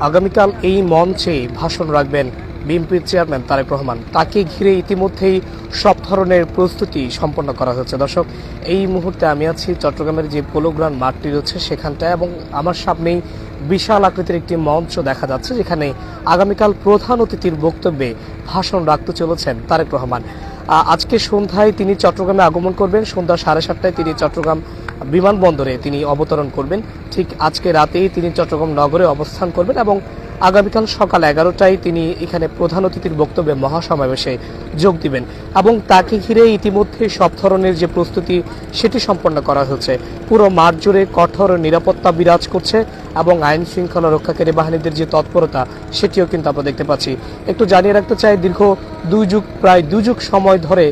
আগামীকাল এই মঞ্চে ভাষণ রাখবেন বিএনপির চেয়ারম্যান তারেক রহমান। তাকে ঘিরে ইতিমধ্যেই সব ধরনের প্রস্তুতি সম্পন্ন করা হচ্ছে। দর্শক, এই মুহূর্তে আমি আছি চট্টগ্রামের যে পোলোগ্রাউন্ড মাঠটি রয়েছে সেখানটায়, এবং আমার সামনেই বিশাল আকৃতির একটি মঞ্চ দেখা যাচ্ছে, যেখানে আগামীকাল প্রধান অতিথির বক্তব্যে ভাষণ রাখতে চলেছেন তারেক রহমান। আজকে সন্ধ্যায় তিনি চট্টগ্রামে আগমন করবেন। সন্ধ্যা 7:30টায় তিনি চট্টগ্রাম বিমানবন্দরে তিনি অবতরণ করবেন। ঠিক আজকে রাতেই তিনি চট্টগ্রাম নগরে অবস্থান করবেন এবং আগামীকাল সকাল 11টায় তিনি এখানে প্রধান অতিথির বক্তব্যে মহাসমাবেশে যোগ দিবেন, এবং তাকে ঘিরে ইতিমধ্যে সব ধরনের যে প্রস্তুতি সেটি সম্পন্ন করা হচ্ছে। পুরো মাঠ জুড়ে কঠোর নিরাপত্তা বিরাজ করছে এবং আইন শৃঙ্খলা রক্ষাকারী বাহিনীদের যে তৎপরতা সেটিও কিন্তু আমরা দেখতে পাচ্ছি। একটু জানিয়ে রাখতে চাই, দীর্ঘ প্রায় দুই যুগ সময় ধরে,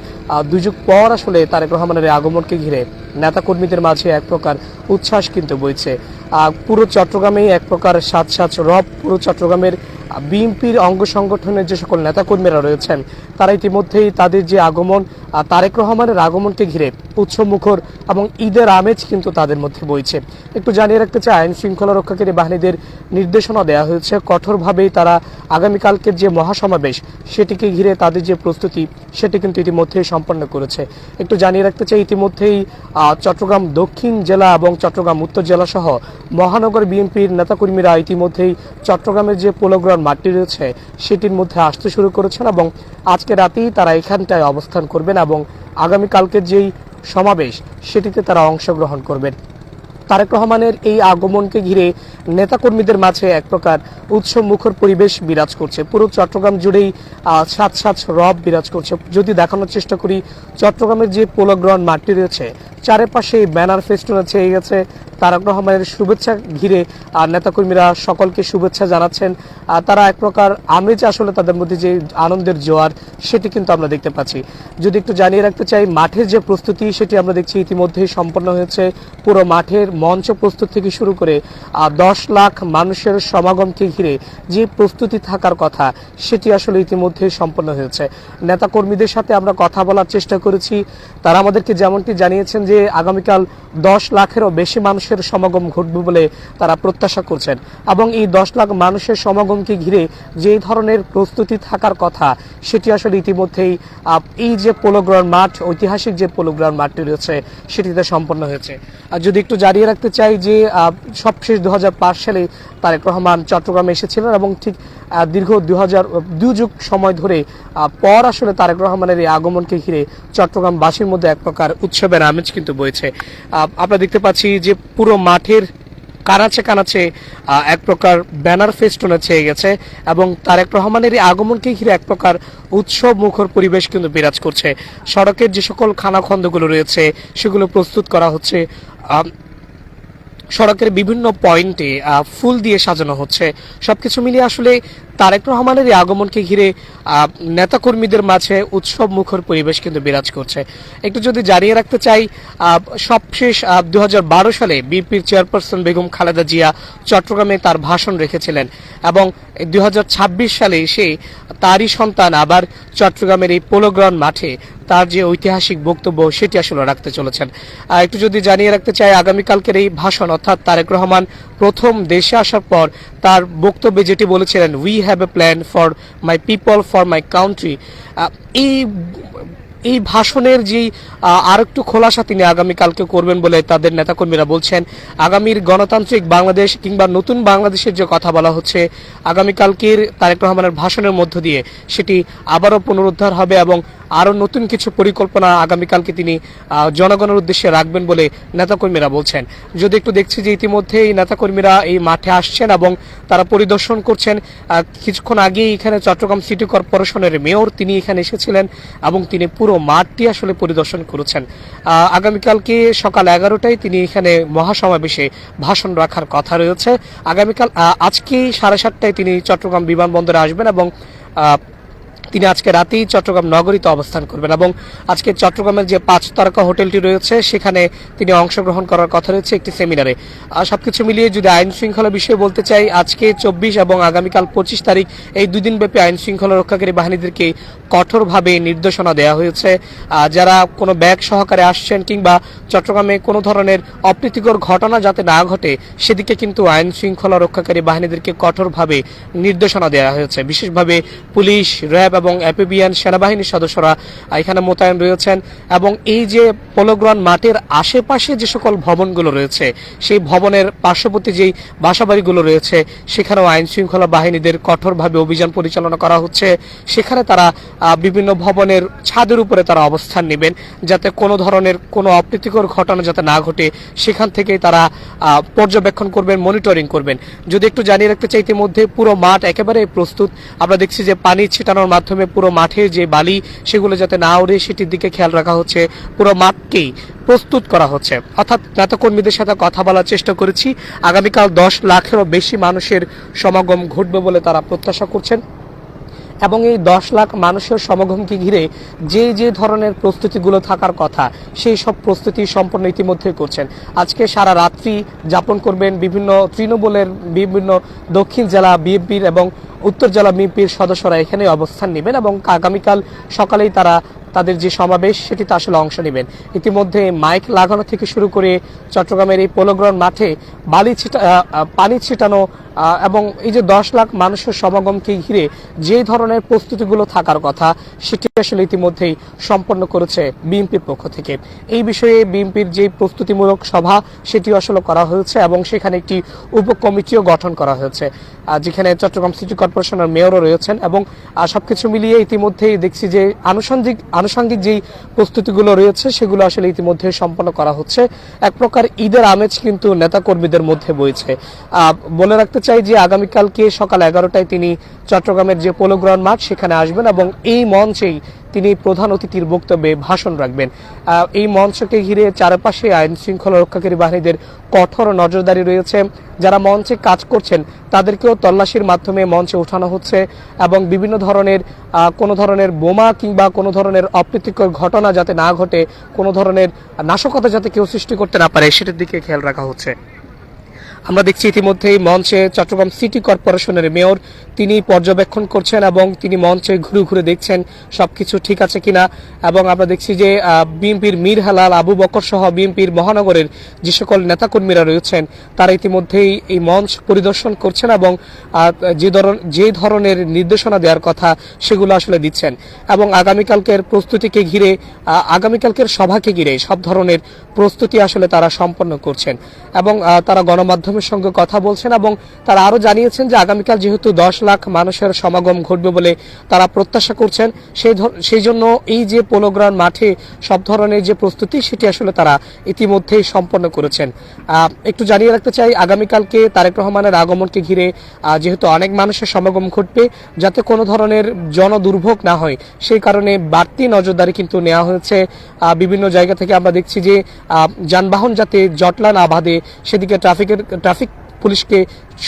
2 যুগ পর আসলে তারেক রহমানের আগমনকে ঘিরে নেতাকর্মীদের মাঝে এক প্রকার উচ্ছ্বাস কিন্তু বইছে। পুরো চট্টগ্রামেই এক প্রকার সাজ রব। পুরো চট্টগ্রামের বিএনপির অঙ্গ সংগঠনের যে সকল নেতাকর্মীরা রয়েছেন তারা ইতিমধ্যেই তাদের যে আগমন, তারেক রহমানের আগমনকে ঘিরে উৎসবমুখর এবং ঈদের আমেজ কিন্তু তাদের মধ্যে বইছে। একটু জানিয়ে রাখতে চাই, আইন শৃঙ্খলা রক্ষাকারী বাহিনীদের নির্দেশনা দেওয়া হয়েছে কঠোরভাবেই তারা আগামীকালকের যে মহাসমাবেশ সেটিকে ঘিরে তাদের যে প্রস্তুতি সেটি কিন্তু ইতিমধ্যেই সম্পন্ন করেছে। একটু জানিয়ে রাখতে চাই, ইতিমধ্যেই চট্টগ্রাম দক্ষিণ জেলা এবং চট্টগ্রাম উত্তর জেলা সহ মহানগর বিএনপির নেতাকর্মীরা ইতিমধ্যেই চট্টগ্রামের যে পোলোগ্রাউন্ড মাঠটি রয়েছে সেটির মধ্যে আসতে শুরু করেছেন, এবং আজকে রাতেই তারা এখানটায় অবস্থান করবেন এবং আগামীকালকের যেই সমাবেশ সেটিতে তারা অংশগ্রহণ করবেন। তারেক রহমানের এই আগমনকে ঘিরে নেতাকর্মীদের মাঝে এক প্রকার উৎসবমুখর পরিবেশ বিরাজ করছে। পুরো চট্টগ্রাম জুড়েই সাজ রব বিরাজ করছে। যদি দেখানোর চেষ্টা করি, চট্টগ্রামের যে পোলোগ্রাউন্ড মাঠটি রয়েছে চারপাশে ব্যানার ফেস্টুন ছেয়ে গেছে। তারেক রহমানের শুভেচ্ছা ঘিরে নেতাকর্মীরা সকলকে শুভেচ্ছা জানাচ্ছেন। তারা এক প্রকার আমেজ, আসলে তাদের মধ্যে যে আনন্দের জোয়ার সেটি কিন্তু আমরা দেখতে পাচ্ছি। যদি একটু জানিয়ে রাখতে চাই, মাঠের যে প্রস্তুতি সেটি আমরা দেখছি ইতিমধ্যেই সম্পন্ন হয়েছে। পুরো মাঠের মঞ্চ প্রস্তুত থেকে শুরু করে 10 লাখ মানুষের সমাগমকে ঘিরে যে প্রস্তুতি থাকার কথা সেটি আসলে ইতিমধ্যেই সম্পন্ন হয়েছে। নেতাকর্মীদের সাথে আমরা কথা বলার চেষ্টা করেছি। তারা আমাদেরকে যেমনটি জানিয়েছেন যে আগামীকাল 10 লাখেরও বেশি মানুষের সমাগম ঘটবে বলে তারা প্রত্যাশা করছেন, এবং এই 10 লাখ মানুষের সমাগমকে ঘিরে যে ধরনের প্রস্তুতি থাকার কথা সেটি আসলে ইতিমধ্যেই এই যে পোলোগ্রাউন্ড মাঠ, ঐতিহাসিক যে পোলোগ্রাউন্ড মাঠটি রয়েছে সেটিতে সম্পন্ন হয়েছে। আর যদি একটু জানিয়ে রাখতে চাই যে সবশেষ 2005 সালে তারেক রহমান চট্টগ্রামে এসেছিলেন, এবং ঠিক দীর্ঘ 2 যুগ সময় ধরে পর আসলে তারেক রহমানের এই আগমনকে ঘিরে চট্টগ্রামবাসীর মধ্যে এক প্রকার উৎসবের আমেজ কিন্তু বইছে। আমরা দেখতে পাচ্ছি যে পুরো মাঠের কানাচে কানাচে এক প্রকার ব্যানার ফেস্টুনে ছেয়ে গেছে, এবং তারেক রহমানের এই আগমনকে ঘিরে এক প্রকার উৎসব মুখর পরিবেশ কিন্তু বিরাজ করছে। সড়কের যে সকল খানাখন্দগুলো রয়েছে সেগুলো প্রস্তুত করা হচ্ছে। সড়কের বিভিন্ন পয়েন্টে ফুল দিয়ে সাজানো হচ্ছে। সবকিছু মিলিয়ে আসলে তারেক রহমানের এই আগমনকে ঘিরে নেতাকর্মীদের মাঝে উৎসব মুখর পরিবেশ কিন্তু বিরাজ করছে। একটু যদি জানিয়ে রাখতে চাই, সবশেষ 2012 সালে বিএনপির চেয়ারপারসন বেগম খালেদা জিয়া চট্টগ্রামে তার ভাষণ রেখেছিলেন, এবং 2026 সালে এসে তারই সন্তান আবার চট্টগ্রামের এই পোলোগ্রাউন্ড মাঠে তার যে ঐতিহাসিক বক্তব্য সেটি আসলে রাখতে চলেছেন। একটু যদি জানিয়ে রাখতে চাই, আগামীকালকের এই ভাষণ, অর্থাৎ তারেক রহমান প্রথম দেশে আসার পর তার বক্তব্যে যেটি বলেছিলেন, we have a plan for my people, for my country, এই ভাষণের যেই আর একটু খোলাসা তিনি আগামীকালকে করবেন বলে তাদের নেতাকর্মীরা বলছেন। আগামীর গণতান্ত্রিক বাংলাদেশ কিংবা নতুন বাংলাদেশের যে কথা বলা হচ্ছে, আগামীকালকের তারেক রহমানের ভাষণের মধ্য দিয়ে সেটি আবারও পুনরুদ্ধার হবে, এবং আরও নতুন কিছু পরিকল্পনা আগামীকালকে তিনি জনগণের উদ্দেশ্যে রাখবেন বলে নেতাকর্মীরা বলছেন। যদি একটু দেখছি যে ইতিমধ্যে এই নেতাকর্মীরা এই মাঠে আসছেন এবং তারা পরিদর্শন করছেন। কিছুক্ষণ আগেই এখানে চট্টগ্রাম সিটি কর্পোরেশনের মেয়র তিনি এখানে এসেছিলেন এবং তিনি পুরো মাঠটি আসলে পরিদর্শন করেছেন। আগামীকালকে সকাল 11টায় তিনি এখানে মহাসমাবেশে ভাষণ রাখার কথা রয়েছে। আগামীকাল আজকেই 7:30টায় তিনি চট্টগ্রাম বিমানবন্দরে আসবেন, এবং তিনি আজকে রাতেই চট্টগ্রাম নগরীতে অবস্থান করবেন এবং আজকে চট্টগ্রামের যে 5 তারকা হোটেলটি রয়েছে সেখানে তিনি অংশগ্রহণ করার কথা রয়েছে একটি সেমিনারে। সবকিছু মিলিয়ে যদি আইন শৃঙ্খলা বিষয়ে বলতে চাই, আজকে 24 এবং আগামীকাল 25 তারিখ এই দুদিন ব্যাপী আইন শৃঙ্খলা রক্ষাকারী বাহিনীদেরকে কঠোরভাবে নির্দেশনা দেওয়া হয়েছে। যারা কোনো ব্যাগ সহকারে আসছেন কিংবা চট্টগ্রামে কোনো ধরনের অপ্রীতিকর ঘটনা যাতে না ঘটে সেদিকে কিন্তু আইন শৃঙ্খলা রক্ষাকারী বাহিনীদেরকে কঠোরভাবে নির্দেশনা দেওয়া হয়েছে। বিশেষভাবে পুলিশ, র্যাব এবং অ্যাম্ফিবিয়ান সেনাবাহিনীর সদস্যরা এখানে মোতায়েন রয়েছেন এবং এই যে পোলোগ্রাউন্ড মাঠের আশেপাশে যে সকল ভবনগুলো রয়েছে সেই ভবনের পার্শ্ববর্তী যেই বাসাবাড়িগুলো রয়েছে সেখানেও আইন শৃঙ্খলা বাহিনীদের কঠোরভাবে অভিযান পরিচালনা করা হচ্ছে। সেখানে তারা বিভিন্ন ভবনের ছাদের উপরে তারা অবস্থান নেবেন যাতে কোনো ধরনের কোনো অপ্রীতিকর ঘটনা যাতে না ঘটে সেখান থেকেই তারা পর্যবেক্ষণ করবেন, মনিটরিং করবেন। যদি একটু জানিয়ে রাখতে চাই, ইতিমধ্যে পুরো মাঠ একেবারে প্রস্তুত। আমরা দেখছি যে পানি ছিটানোর মাধ্যমে পুরো মাঠের যে বালি সেগুলো যাতে না ওড়ে সেটির দিকে খেয়াল রাখা হচ্ছে। পুরো মাঠকেই প্রস্তুত করা হচ্ছে। অর্থাৎ নেতাকর্মীদের সাথে কথা বলার চেষ্টা করেছি, আগামীকাল 10 লাখেরও বেশি মানুষের সমাগম ঘটবে বলে তারা প্রত্যাশা করছেন এবং এই 10 লাখ মানুষের সমাগমকে ঘিরে যে যে ধরনের প্রস্তুতিগুলো থাকার কথা সেই সব প্রস্তুতি সম্পন্ন ইতিমধ্যে করছেন। আজকে সারা রাত্রি যাপন করবেন বিভিন্ন তৃণমূলের বিভিন্ন দক্ষিণ জেলা বিএনপির এবং উত্তর জেলা বিএনপির সদস্যরা এখানে অবস্থান নেবেন এবং আগামীকাল সকালেই তারা তাদের যে সমাবেশ সেটিতে আসলে অংশ নেবেন। ইতিমধ্যে মাইক লাগানো থেকে শুরু করে চট্টগ্রামের এই পোলোগ্রাউন্ড মাঠে পানি ছিটানো এবং এই যে 10 লাখ মানুষের সমাগমকে ঘিরে যে ধরনের প্রস্তুতিগুলো থাকার কথা সেটি আসলে ইতিমধ্যেই সম্পন্ন করেছে বিএনপির পক্ষ থেকে। এই বিষয়ে বিএনপির যে প্রস্তুতিমূলক সভা সেটি আসলে করা হয়েছে এবং সেখানে একটি উপকমিটিও গঠন করা হয়েছে, যেখানে চট্টগ্রাম সিটি কর্পোরেশনের মেয়রও রয়েছেন এবং সবকিছু মিলিয়ে ইতিমধ্যেই দেখছি যে আনুষঙ্গিক যেই প্রস্তুতিগুলো রয়েছে সেগুলো আসলে ইতিমধ্যে সম্পন্ন করা হচ্ছে। এক প্রকার ঈদের আমেজ কিন্তু নেতাকর্মীদের মধ্যে বইছে। বলে রাখতে চাই যে আগামীকালকে সকাল 11টায় তিনি চট্টগ্রামের যে পোলোগ্রাউন্ড মাঠ সেখানে আসবেন এবং এই মঞ্চেই তিনি প্রধান অতিথির বক্তব্যে ভাষণ রাখবেন। এই মঞ্চকে ঘিরে চারপাশে আইন শৃঙ্খলা রক্ষাকারী বাহিনীদের কঠোর নজরদারি রয়েছে। যারা মঞ্চে কাজ করছেন তাদেরকেও তল্লাশির মাধ্যমে মঞ্চে ওঠানো হচ্ছে এবং বিভিন্ন ধরনের কোনো ধরনের বোমা কিংবা কোনো ধরনের অপ্রীতিকর ঘটনা যাতে না ঘটে, কোনো ধরনের নাশকতা যাতে কেউ সৃষ্টি করতে না পারে সেটার দিকে খেয়াল রাখা হচ্ছে। আমরা দেখছি ইতিমধ্যেই মঞ্চে চট্টগ্রাম সিটি কর্পোরেশনের মেয়র তিনি পর্যবেক্ষণ করছেন এবং তিনি মঞ্চে ঘুরে ঘুরে দেখছেন সবকিছু ঠিক আছে কিনা এবং আমরা দেখছি যে বিএনপির মীর হেলাল, আবু বকর সহ বিএনপির মহানগরের যে সকল নেতাকর্মীরা রয়েছেন তারা ইতিমধ্যেই এই মঞ্চ পরিদর্শন করছেন এবং যে ধরনের নির্দেশনা দেওয়ার কথা সেগুলো আসলে দিচ্ছেন এবং আগামীকালকের প্রস্তুতিকে ঘিরে আগামীকালকের সভাকে ঘিরে সব ধরনের প্রস্তুতি আসলে তারা সম্পন্ন করছেন এবং তারা গণমাধ্যমের সঙ্গে কথা বলছেন এবং তারা আরো জানিয়েছেন যে আগামীকাল যেহেতু 10 লাখ মানুষের সমাগম ঘটবে বলে তারা প্রত্যাশা করছেন, সেই জন্য এই যে পোলোগ্রাউন্ড মাঠে সব ধরনের যে প্রস্তুতি সেটি আসলে তারা ইতিমধ্যেই সম্পন্ন করেছেন। একটু জানিয়ে রাখতে চাই, আগামীকালকে তারেক রহমানের আগমনকে ঘিরে যেহেতু অনেক মানুষের সমাগম ঘটবে, যাতে কোনো ধরনের জনদুর্ভোগ না হয় সেই কারণে বাড়তি নজরদারি কিন্তু নেওয়া হয়েছে। বিভিন্ন জায়গা থেকে আমরা দেখছি যে যানবাহন যাতে জটলা না বাঁধে সেদিকে ট্রাফিক পুলিশকে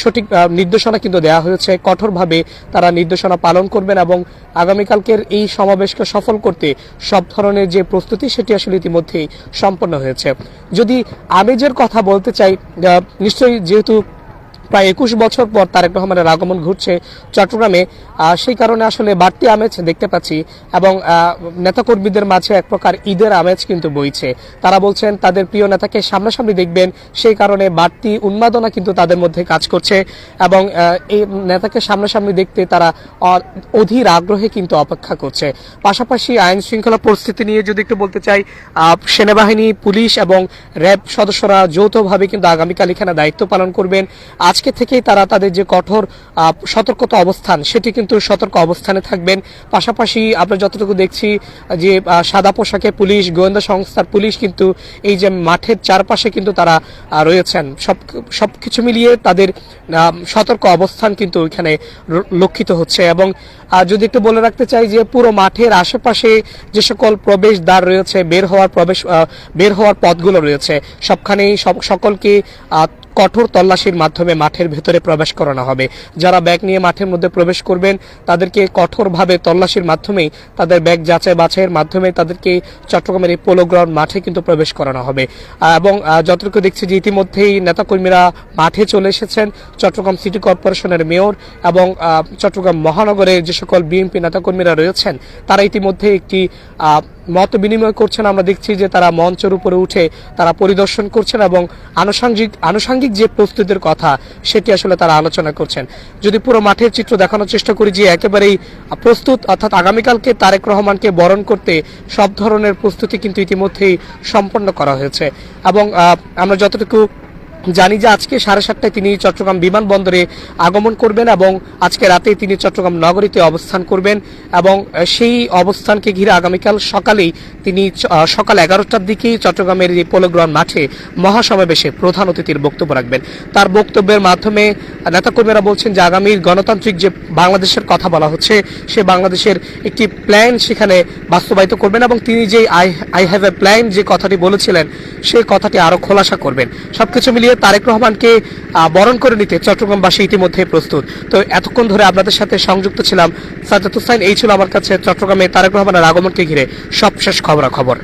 সঠিক নির্দেশনা কিন্তু দেওয়া হয়েছে। কঠোরভাবে তারা নির্দেশনা পালন করবেন এবং আগামীকালকের এই সমাবেশকে সফল করতে সব ধরনের যে প্রস্তুতি সেটি আসলে ইতিমধ্যেই সম্পন্ন হয়েছে। যদি আমেজের কথা বলতে চাই, নিশ্চয়ই যেহেতু প্রায় 21 বছর পর তারেক রহমানের আগমন ঘটছে চট্টগ্রামে, সেই কারণে আসলে বাড়তি আমেজ দেখতে পাচ্ছি এবং নেতাকর্মীদের মাঝে এক প্রকার ঈদের আমেজ কিন্তু বইছে। তারা বলছেন তাদের প্রিয় নেতাকে সামনাসামনি দেখবেন, সেই কারণে বাড়তি উন্মাদনা কিন্তু তাদের মধ্যে কাজ করছে এবং এই নেতাকে সামনাসামনি দেখতে তারা অধীর আগ্রহে কিন্তু অপেক্ষা করছে। পাশাপাশি আইন শৃঙ্খলা পরিস্থিতি নিয়ে যদি একটু বলতে চাই, সেনাবাহিনী, পুলিশ এবং র্যাব সদস্যরা যৌথভাবে কিন্তু আগামীকাল এখানে দায়িত্ব পালন করবেন। আজকে থেকেই তারা তাদের যে কঠোর সতর্কতা অবস্থান সেটি কিন্তু সতর্ক অবস্থানে থাকবেন। পাশাপাশি আমরা যতটুকু দেখছি যে সাদা পোশাকে পুলিশ, গোয়েন্দা সংস্থার পুলিশ কিন্তু এই যে মাঠের চারপাশে কিন্তু তারা রয়েছেন। সবকিছু মিলিয়ে তাদের সতর্ক অবস্থান কিন্তু এখানে লক্ষিত হচ্ছে এবং যদি একটু বলে রাখতে চাই যে পুরো মাঠের আশেপাশে যে সকল প্রবেশ দ্বার রয়েছে, বের হওয়ার পথগুলো রয়েছে, সবখানেই সকলকে কঠোর তল্লাশির মাধ্যমে মাঠের ভেতরে প্রবেশ করানো হবে। যারা ব্যাগ নিয়ে মাঠের মধ্যে প্রবেশ করবেন তাদেরকে কঠোরভাবে তল্লাশির মাধ্যমেই তাদের ব্যাগ যাচাই বাছাইয়ের মাধ্যমে তাদেরকে চট্টগ্রামের এই পোলো গ্রাউন্ড মাঠে কিন্তু প্রবেশ করানো হবে। এবং যতটুকু দেখছি যে ইতিমধ্যেই নেতাকর্মীরা মাঠে চলে এসেছেন। চট্টগ্রাম সিটি কর্পোরেশনের মেয়র এবং চট্টগ্রাম মহানগরের যে সকল বিএনপি নেতাকর্মীরা রয়েছেন তারা ইতিমধ্যে একটি মত বিনিময় করছেন। আমরা দেখছি যে তারা মঞ্চের উপরে উঠে তারা পরিদর্শন করছেন এবং আনুষঙ্গিক যে প্রস্তুতির কথা সেটি আসলে তারা আলোচনা করছেন। যদি পুরো মাঠের চিত্র দেখানোর চেষ্টা করি যে একেবারেই প্রস্তুত, অর্থাৎ আগামীকালকে তারেক রহমানকে বরণ করতে সব ধরনের প্রস্তুতি কিন্তু ইতিমধ্যেই সম্পন্ন করা হয়েছে। এবং আমরা যতটুকু জানি যে আজকে 7:30টায় তিনি চট্টগ্রাম বিমানবন্দরে আগমন করবেন এবং আজকে রাতে তিনি চট্টগ্রাম নগরীতে অবস্থান করবেন এবং সেই অবস্থানকে ঘিরে আগামীকাল সকালেই তিনি সকাল 11টার দিকেই চট্টগ্রামের এই পোলো গ্রাউন্ড মাঠে মহাসমাবেশে প্রধান অতিথির বক্তব্য রাখবেন। তার বক্তব্যের মাধ্যমে নেতাকর্মীরা বলছেন যে আগামীর গণতান্ত্রিক যে বাংলাদেশের কথা বলা হচ্ছে সে বাংলাদেশের একটি প্ল্যান সেখানে বাস্তবায়িত করবেন এবং তিনি যে আই হ্যাভ এ প্ল্যান যে কথাটি বলেছিলেন সেই কথাটি আরো খোলাসা করবেন। সবকিছু মিলিয়ে তারেক রহমানকে বরণ করে নিতে চট্টগ্রামবাসী ইতিমধ্যে প্রস্তুত। তো এতক্ষণ ধরে আপনাদের সাথে সংযুক্ত ছিলাম সাজ্জাদ হোসাইন। এই ছিল আমার কাছে চট্টগ্রামে তারেক রহমানের আগমনকে ঘিরে সবশেষ খবরাখবর।